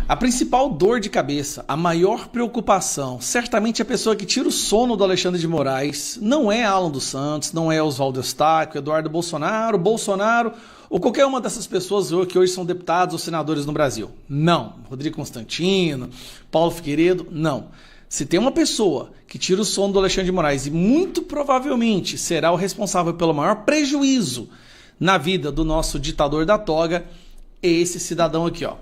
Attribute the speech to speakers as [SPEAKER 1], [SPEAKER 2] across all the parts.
[SPEAKER 1] A principal dor de cabeça, a maior preocupação, certamente a pessoa que tira o sono do Alexandre de Moraes não é Alan dos Santos, não é Oswaldo Eustáquio, Eduardo Bolsonaro ou qualquer uma dessas pessoas que hoje são deputados ou senadores no Brasil. Não. Rodrigo Constantino, Paulo Figueiredo, não. Se tem uma pessoa que tira o sono do Alexandre de Moraes e muito provavelmente será o responsável pelo maior prejuízo na vida do nosso ditador da toga, é esse cidadão aqui, ó.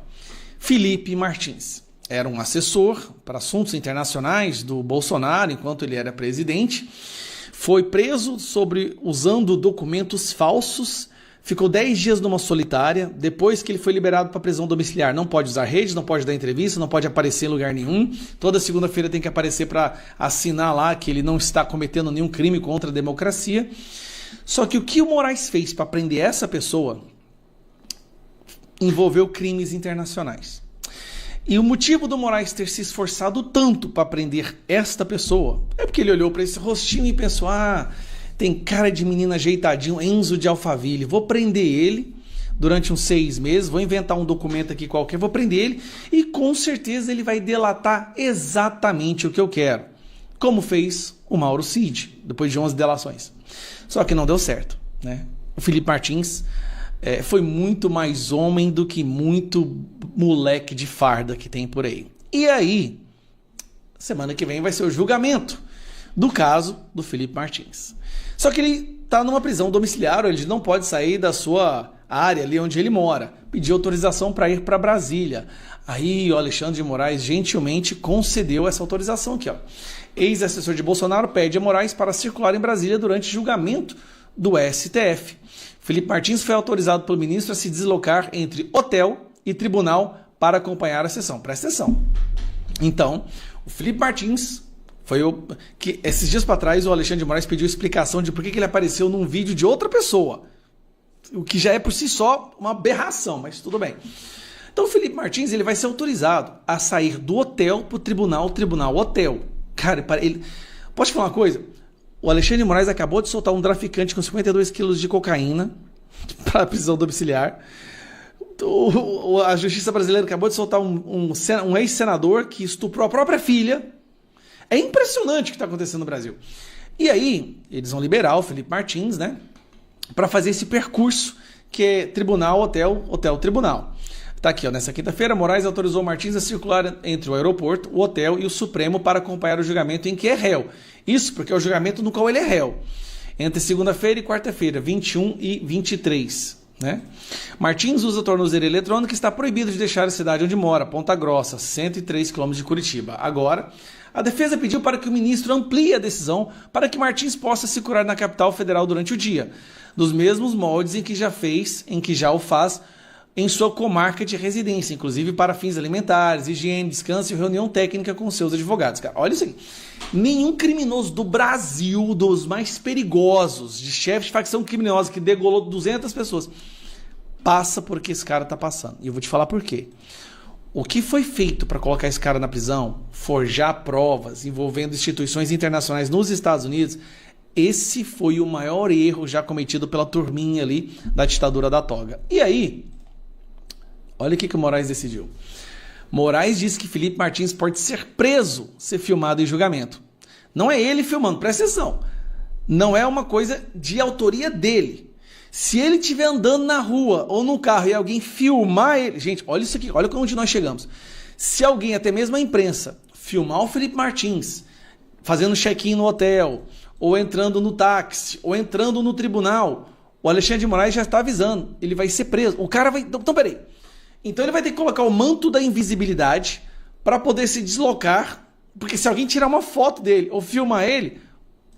[SPEAKER 1] Felipe Martins. Era um assessor para assuntos internacionais do Bolsonaro enquanto ele era presidente. Foi preso usando documentos falsos. Ficou 10 dias numa solitária. Depois que ele foi liberado para prisão domiciliar, não pode usar rede, não pode dar entrevista, não pode aparecer em lugar nenhum. Toda segunda-feira tem que aparecer para assinar lá que ele não está cometendo nenhum crime contra a democracia. Só que o que o Moraes fez para prender essa pessoa envolveu crimes internacionais. E o motivo do Moraes ter se esforçado tanto para prender esta pessoa é porque ele olhou para esse rostinho e pensou: tem cara de menina ajeitadinho, Enzo de Alphaville, vou prender ele durante uns 6 meses, vou inventar um documento aqui qualquer, vou prender ele e com certeza ele vai delatar exatamente o que eu quero, como fez o Mauro Cid, depois de 11 delações. Só que não deu certo, né? O Felipe Martins foi muito mais homem do que muito moleque de farda que tem por aí. E aí, semana que vem vai ser o julgamento do caso do Felipe Martins. Só que ele está numa prisão domiciliar, ele não pode sair da sua área ali onde ele mora. Pediu autorização para ir para Brasília. Aí o Alexandre de Moraes gentilmente concedeu essa autorização aqui, ó. Ex-assessor de Bolsonaro pede a Moraes para circular em Brasília durante julgamento do STF. Felipe Martins foi autorizado pelo ministro a se deslocar entre hotel e tribunal para acompanhar a sessão. Presta atenção. Então, o Felipe Martins que esses dias para trás o Alexandre de Moraes pediu explicação de por que ele apareceu num vídeo de outra pessoa. O que já é por si só uma aberração, mas tudo bem. Então o Felipe Martins ele vai ser autorizado a sair do hotel para o tribunal, hotel. Cara, posso te falar uma coisa? O Alexandre de Moraes acabou de soltar um traficante com 52 quilos de cocaína para prisão domiciliar. A justiça brasileira acabou de soltar um ex-senador que estuprou a própria filha. É impressionante o que está acontecendo no Brasil. E aí, eles vão liberar o Felipe Martins, né? Para fazer esse percurso que é tribunal, hotel, hotel, tribunal. Tá aqui, ó, nessa quinta-feira, Moraes autorizou Martins a circular entre o aeroporto, o hotel e o Supremo para acompanhar o julgamento em que é réu. Isso porque é o julgamento no qual ele é réu. Entre segunda-feira e quarta-feira, 21 e 23. Né? Martins usa tornozeleira eletrônica e está proibido de deixar a cidade onde mora, Ponta Grossa, 103 km de Curitiba. Agora, a defesa pediu para que o ministro amplie a decisão para que Martins possa se curar na capital federal durante o dia, nos mesmos moldes em que já o faz em sua comarca de residência, inclusive para fins alimentares, higiene, descanso e reunião técnica com seus advogados. Cara, olha isso aqui. Nenhum criminoso do Brasil, dos mais perigosos, de chefe de facção criminosa que degolou 200 pessoas, passa por que esse cara está passando. E eu vou te falar por quê. O que foi feito para colocar esse cara na prisão, forjar provas envolvendo instituições internacionais nos Estados Unidos, esse foi o maior erro já cometido pela turminha ali da ditadura da toga. E aí, olha o que o Moraes decidiu. Moraes disse que Felipe Martins pode ser preso se filmado em julgamento. Não é ele filmando, presta atenção. Não é uma coisa de autoria dele. Se ele estiver andando na rua ou no carro e alguém filmar ele... Gente, olha isso aqui, olha onde nós chegamos. Se alguém, até mesmo a imprensa, filmar o Felipe Martins fazendo check-in no hotel, ou entrando no táxi, ou entrando no tribunal, o Alexandre de Moraes já está avisando. Ele vai ser preso. O cara vai... Então, peraí. Então ele vai ter que colocar o manto da invisibilidade para poder se deslocar, porque se alguém tirar uma foto dele ou filmar ele,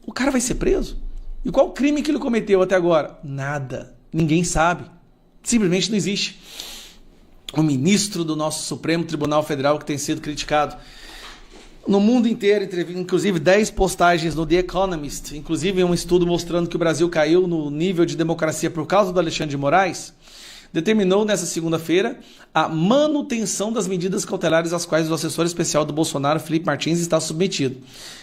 [SPEAKER 1] o cara vai ser preso. E qual o crime que ele cometeu até agora? Nada. Ninguém sabe. Simplesmente não existe. O ministro do nosso Supremo Tribunal Federal que tem sido criticado no mundo inteiro, inclusive 10 postagens no The Economist, inclusive um estudo mostrando que o Brasil caiu no nível de democracia por causa do Alexandre de Moraes, determinou nessa segunda-feira a manutenção das medidas cautelares às quais o assessor especial do Bolsonaro, Felipe Martins, está submetido.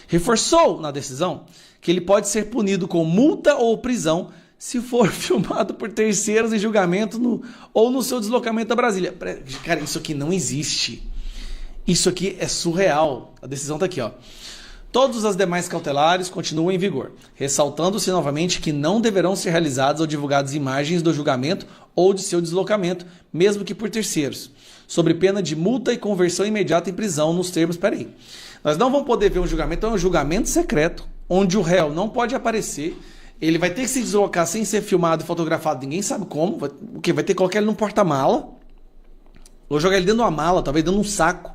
[SPEAKER 1] Reforçou na decisão que ele pode ser punido com multa ou prisão se for filmado por terceiros em julgamento ou no seu deslocamento a Brasília. Cara, isso aqui não existe. Isso aqui é surreal. A decisão está aqui, ó. Todas as demais cautelares continuam em vigor, ressaltando-se novamente que não deverão ser realizadas ou divulgadas imagens do julgamento ou de seu deslocamento, mesmo que por terceiros, sobre pena de multa e conversão imediata em prisão nos termos... Peraí, nós não vamos poder ver um julgamento, então é um julgamento secreto, onde o réu não pode aparecer, ele vai ter que se deslocar sem ser filmado e fotografado, ninguém sabe como, vai ter que colocar ele num porta-mala, ou jogar ele dentro de uma mala, talvez dentro de um saco,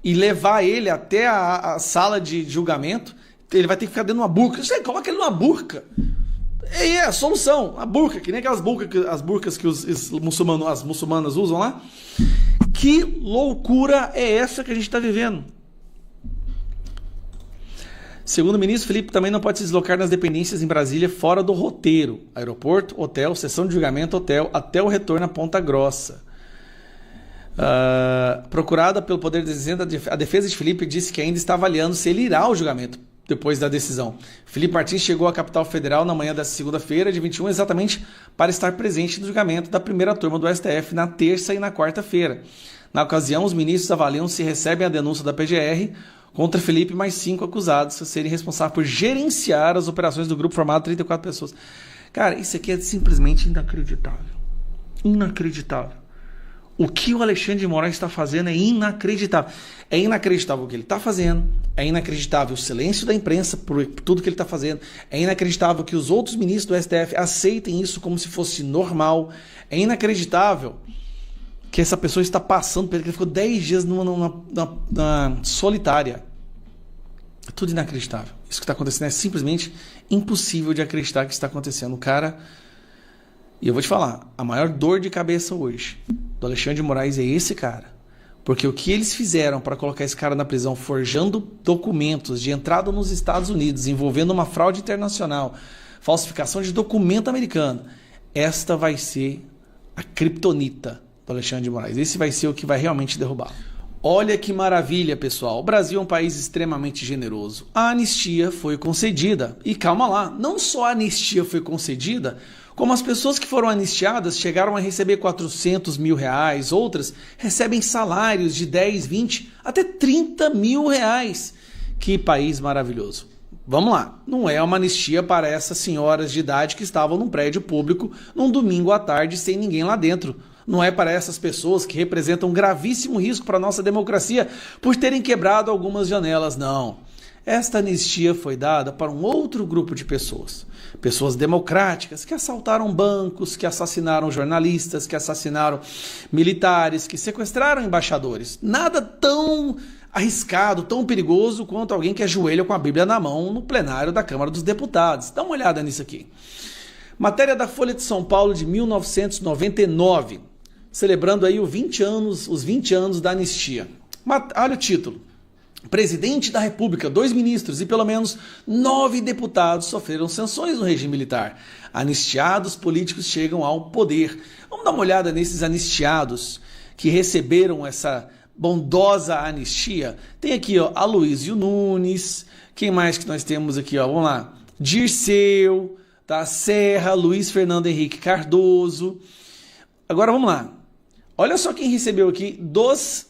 [SPEAKER 1] e levar ele até a sala de julgamento. Ele vai ter que ficar dentro de uma burca. Você coloca ele numa burca. É a solução. A burca, que nem aquelas burcas que as muçulmanas usam lá. Que loucura é essa que a gente está vivendo? Segundo o ministro, Felipe também não pode se deslocar nas dependências em Brasília fora do roteiro. Aeroporto, hotel, sessão de julgamento, hotel, até o retorno a Ponta Grossa. Procurada pelo Poder Decisão, a defesa de Felipe disse que ainda está avaliando se ele irá ao julgamento depois da decisão. Felipe Martins chegou à capital federal na manhã desta segunda-feira, de 21, exatamente para estar presente no julgamento da primeira turma do STF na terça e na quarta-feira. Na ocasião, os ministros avaliam se recebem a denúncia da PGR contra Felipe mais 5 acusados a serem responsáveis por gerenciar as operações do grupo formado de 34 pessoas. Cara, isso aqui é simplesmente inacreditável. Inacreditável. O que o Alexandre de Moraes está fazendo é inacreditável. É inacreditável o que ele está fazendo, é inacreditável o silêncio da imprensa por tudo que ele está fazendo, é inacreditável que os outros ministros do STF aceitem isso como se fosse normal, é inacreditável que essa pessoa está passando, porque ele ficou 10 dias na solitária. É tudo inacreditável. Isso que está acontecendo é simplesmente impossível de acreditar que está acontecendo. O cara... E eu vou te falar, a maior dor de cabeça hoje do Alexandre de Moraes é esse cara. Porque o que eles fizeram para colocar esse cara na prisão, forjando documentos de entrada nos Estados Unidos, envolvendo uma fraude internacional, falsificação de documento americano, esta vai ser a criptonita do Alexandre de Moraes. Esse vai ser o que vai realmente derrubar. Olha que maravilha, pessoal. O Brasil é um país extremamente generoso. A anistia foi concedida. E calma lá, não só a anistia foi concedida, como as pessoas que foram anistiadas chegaram a receber 400 mil reais, outras recebem salários de 10, 20, até 30 mil reais. Que país maravilhoso. Vamos lá, não é uma anistia para essas senhoras de idade que estavam num prédio público num domingo à tarde sem ninguém lá dentro. Não é para essas pessoas que representam um gravíssimo risco para a nossa democracia por terem quebrado algumas janelas, não. Esta anistia foi dada para um outro grupo de pessoas. Pessoas democráticas que assaltaram bancos, que assassinaram jornalistas, que assassinaram militares, que sequestraram embaixadores. Nada tão arriscado, tão perigoso quanto alguém que ajoelha com a Bíblia na mão no plenário da Câmara dos Deputados. Dá uma olhada nisso aqui. Matéria da Folha de São Paulo de 1999, celebrando aí os 20 anos da anistia. Olha o título. Presidente da República, 2 ministros e pelo menos 9 deputados sofreram sanções no regime militar. Anistiados políticos chegam ao poder. Vamos dar uma olhada nesses anistiados que receberam essa bondosa anistia. Tem aqui, ó, Aloysio Nunes. Quem mais que nós temos aqui, ó? Vamos lá. Dirceu, tá? Serra, Luiz Fernando Henrique Cardoso. Agora vamos lá. Olha só quem recebeu aqui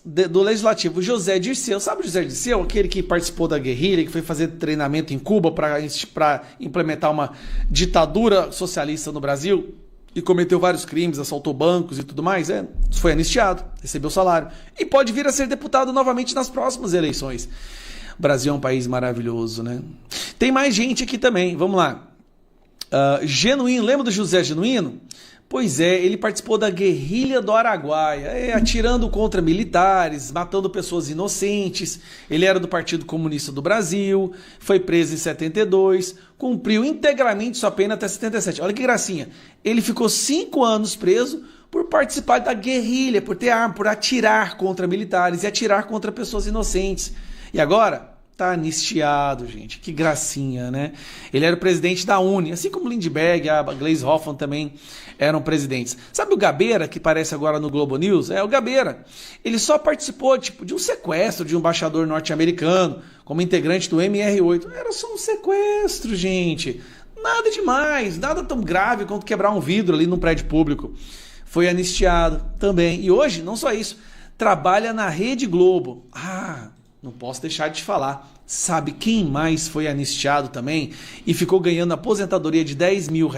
[SPEAKER 1] do Legislativo, José Dirceu. Sabe o José Dirceu? Aquele que participou da guerrilha, que foi fazer treinamento em Cuba para implementar uma ditadura socialista no Brasil e cometeu vários crimes, assaltou bancos e tudo mais. Foi anistiado, recebeu salário e pode vir a ser deputado novamente nas próximas eleições. O Brasil é um país maravilhoso, né? Tem mais gente aqui também, vamos lá. Genuíno, lembra do José Genuíno? Pois é, ele participou da guerrilha do Araguaia, atirando contra militares, matando pessoas inocentes. Ele era do Partido Comunista do Brasil, foi preso em 72, cumpriu integralmente sua pena até 77. Olha que gracinha, ele ficou 5 anos preso por participar da guerrilha, por ter arma, por atirar contra militares e atirar contra pessoas inocentes. E agora... tá anistiado, gente. Que gracinha, né? Ele era o presidente da Uni, assim como Lindbergh, a Gleisi Hoffmann também eram presidentes. Sabe o Gabeira, que aparece agora no Globo News? É o Gabeira. Ele só participou de um sequestro de um embaixador norte-americano, como integrante do MR8. Era só um sequestro, gente. Nada demais, nada tão grave quanto quebrar um vidro ali num prédio público. Foi anistiado também. E hoje, não só isso, trabalha na Rede Globo. Ah, não posso deixar de falar. Sabe quem mais foi anistiado também e ficou ganhando aposentadoria de R$10 mil?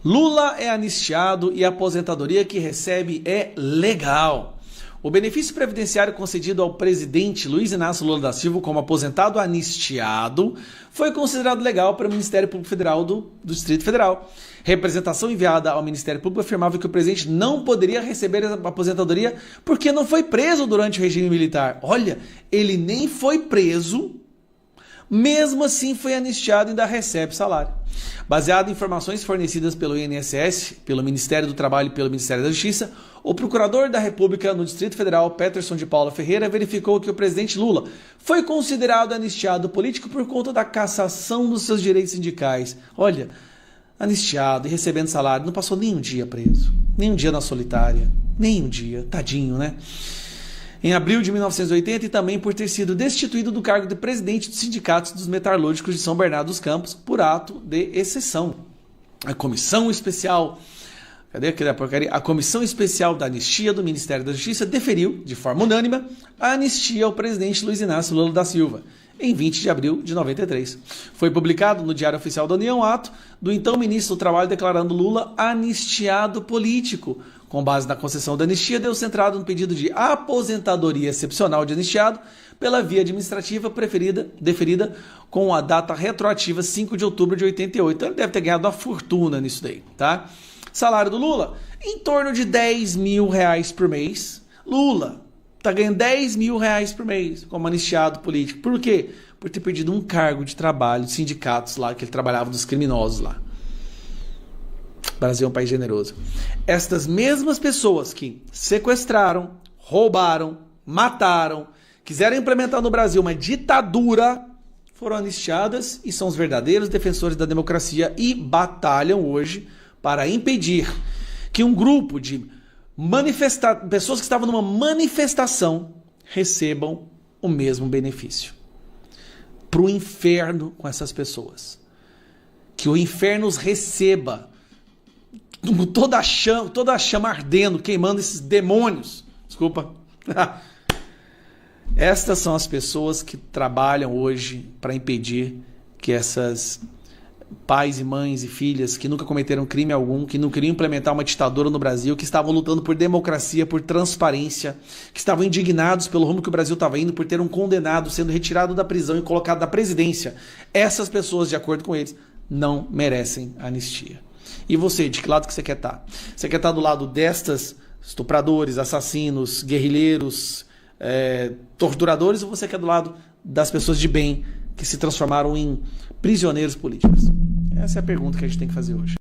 [SPEAKER 1] Lula é anistiado e a aposentadoria que recebe é legal. O benefício previdenciário concedido ao presidente Luiz Inácio Lula da Silva como aposentado anistiado foi considerado legal para o Ministério Público Federal do Distrito Federal. Representação enviada ao Ministério Público afirmava que o presidente não poderia receber a aposentadoria porque não foi preso durante o regime militar. Olha, ele nem foi preso, mesmo assim foi anistiado e ainda recebe salário. Baseado em informações fornecidas pelo INSS, pelo Ministério do Trabalho e pelo Ministério da Justiça, o procurador da República no Distrito Federal, Peterson de Paula Ferreira, verificou que o presidente Lula foi considerado anistiado político por conta da cassação dos seus direitos sindicais. Olha, anistiado e recebendo salário, não passou nem um dia preso, nem um dia na solitária, nem um dia, tadinho, né? Em abril de 1980 e também por ter sido destituído do cargo de presidente dos sindicatos dos metalúrgicos de São Bernardo dos Campos por ato de exceção. A Comissão Especial, A Comissão Especial da Anistia do Ministério da Justiça deferiu, de forma unânime, a anistia ao presidente Luiz Inácio Lula da Silva, em 20 de abril de 93. Foi publicado no Diário Oficial da União ato do então ministro do Trabalho declarando Lula anistiado político. Com base na concessão da anistia, deu centrado no pedido de aposentadoria excepcional de anistiado pela via administrativa deferida com a data retroativa 5 de outubro de 88. Então ele deve ter ganhado uma fortuna nisso daí, tá? Salário do Lula, em torno de R$10 mil por mês. Lula tá ganhando R$10 mil por mês como anistiado político. Por quê? Por ter perdido um cargo de trabalho de sindicatos lá, que ele trabalhava dos criminosos lá. O Brasil é um país generoso. Estas mesmas pessoas que sequestraram, roubaram, mataram, quiseram implementar no Brasil uma ditadura, foram anistiadas e são os verdadeiros defensores da democracia e batalham hoje para impedir que um grupo de pessoas que estavam numa manifestação recebam o mesmo benefício. Para o inferno com essas pessoas. Que o inferno os receba. Toda a chama ardendo, queimando esses demônios. Desculpa. Estas são as pessoas que trabalham hoje para impedir que essas pais e mães e filhas que nunca cometeram crime algum, que não queriam implementar uma ditadura no Brasil, que estavam lutando por democracia, por transparência, que estavam indignados pelo rumo que o Brasil estava indo, por ter um condenado sendo retirado da prisão e colocado na presidência. Essas pessoas, de acordo com eles, não merecem anistia. E você, de que lado que você quer estar? Você quer estar do lado destas estupradores, assassinos, guerrilheiros, torturadores, ou você quer do lado das pessoas de bem que se transformaram em prisioneiros políticos? Essa é a pergunta que a gente tem que fazer hoje.